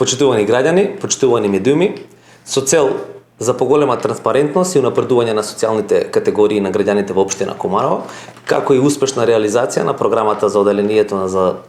Почитувани граѓани, почитувани медиуми, со цел за поголема транспарентност и унапредување на социјалните категории на граѓаните во општина Куманово, како и успешна реализација на програмата за оделението за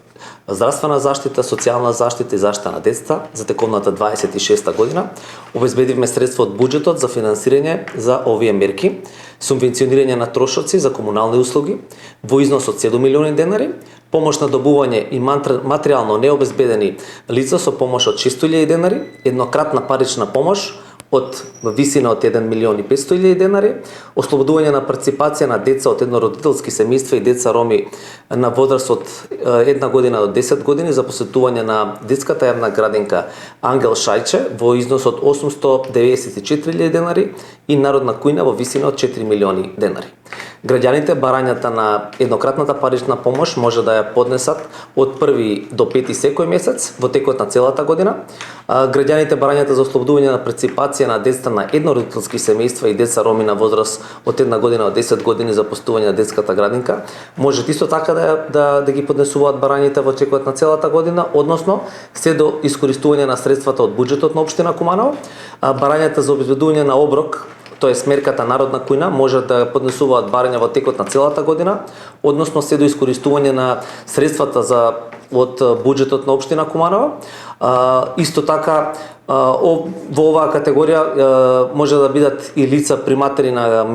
здравствена заштита, социјална заштита и заштита на децата за тековната 26-та година, обезбедивме средства од буџетот за финансирање за овие мерки, субвенционирање на трошоци за комунални услуги во износ од 7 милиони денари, помош на добување и материјално необезбедени лица со помош од 600.000 денари, еднократна парична помош од висина од 1 милион и 500.000 денари, ослободување на парципација на деца од еднородителски семејства и деца роми на возраст од 1 година до 10 години за посетување на детската јавна градинка Ангел Шајче во износ од 894.000 денари и народна кујна во висина од 4 милиони денари. Граѓаните барањата на еднократната парична помош може да ја поднесат од 1 до 5 секој месец во текот на целата година. Граѓаните барањата за ослободување на парципација на децата на еднородителски семејства и деца роми на возраст од 1 година до 10 години за посетување на детската градинка може исто така да ги поднесуваат барањите во текот на целата година, односно се до искористување на средствата од буџетот на општина Куманово. Барањата за обезбедување на оброк, тоест мерката народна кујна, може да поднесуваат барања во текот на целата година, односно се до искористување на средствата од буџетот на општина Куманово. Исто така во оваа категорија може да бидат и лица приматели на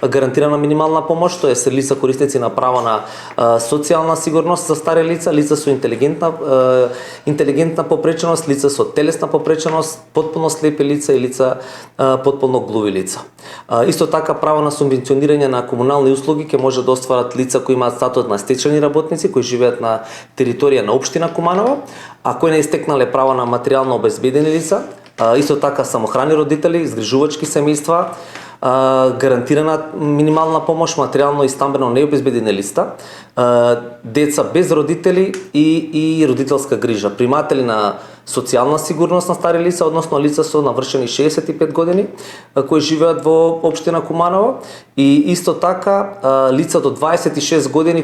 гарантирана минимална помош, тоест лица корисници на право на социјална сигурност за стари лица, лица со интелигентна попреченост, лица со телесна попреченост, потполно слепи лица и лица потполно глуви лица. Исто така право на субвенционирање на комунални услуги ќе може да остварат лица кои имаат статут на стечени работници кои живеат на територија на општина Куманово, а кои не истекнале право на материјално обезбедени лица, исто така самохрани родители, згрижувачки семејства, гарантирана минимална помош, материјално и стамбено необезбедени лица, деца без родители и родителска грижа, приматели на социјална сигурност на стари лица, односно лица со навршени 65 години кои живеат во општина Куманово и исто така лица до 26 години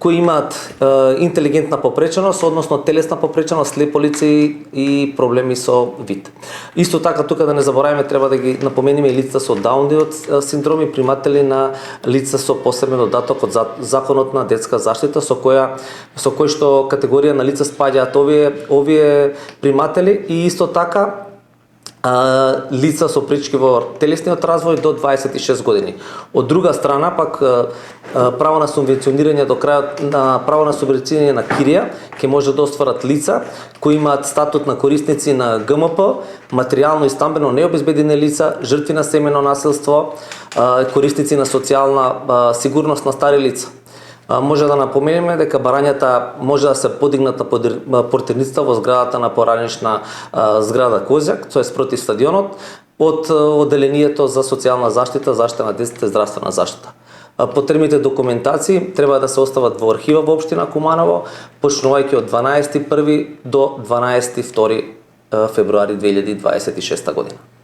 кои имаат интелигентна попреченост, односно телесна попреченост, слепо лице и проблеми со вид. Исто така тука да не забораваме, треба да ги напомениме и лица со Дауниот синдром и приматели на лица со посебен додаток од Законот на детска заштита со кој што категорија на лица спаѓаат овие приматели и исто така лица со пречки во телесниот развој до 26 години. Од друга страна пак право на субвенционирање до крајот на право на субвенционирање на кирија ќе може да остварат лица кои имаат статут на корисници на ГМП, материјално и стамбено необезбедени лица, жртви на семено насилство, корисници на социјална сигурност на стари лица. Може да напоменеме дека барањата може да се подигнат на портерницата во зградата на поранешна зграда Козјак, тоест против стадионот, од одделението за социјална заштита, заштита на децата и здравствена заштита. Потребните документации треба да се остават во архива во општина Куманово, почнувајќи од 12.1 до 12.2 февруари 2026 година.